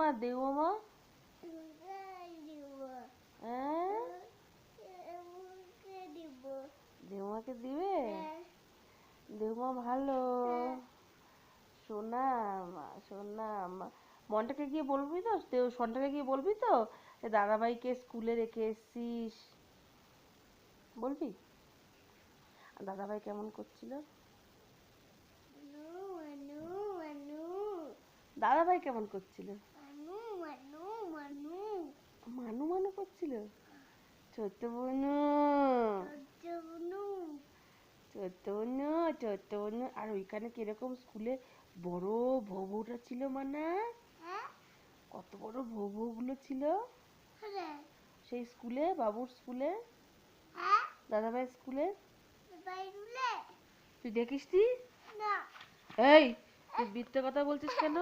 মা দেবো মা। হ্যাঁ দেউমাকে দিবে? দেউমা ভালো সোনা মা, সোনা মা। মনটাকে গিয়ে বলবি তো, সনটাকে গিয়ে বলবি তো দাদাভাইকে স্কুলে রেখে এসছিস, বলবি? দাদাভাই কেমন করছিল? দাদাভাই কেমন করছিল? মানু মানু করছিল? ছোট্ট বনু, ছোট্ট বনু, ছোট্ট বনু। আর ওইখানে কিরকম স্কুলে বড় ভবুটা ছিল মানা? কত বড় ভবু গুলো ছিল সেই স্কুলে, বাবুর স্কুলে, দাদাভাই স্কুলে। তুই দেখিসনি? এই তুই মিথ্যে কথা বলছিস কেন?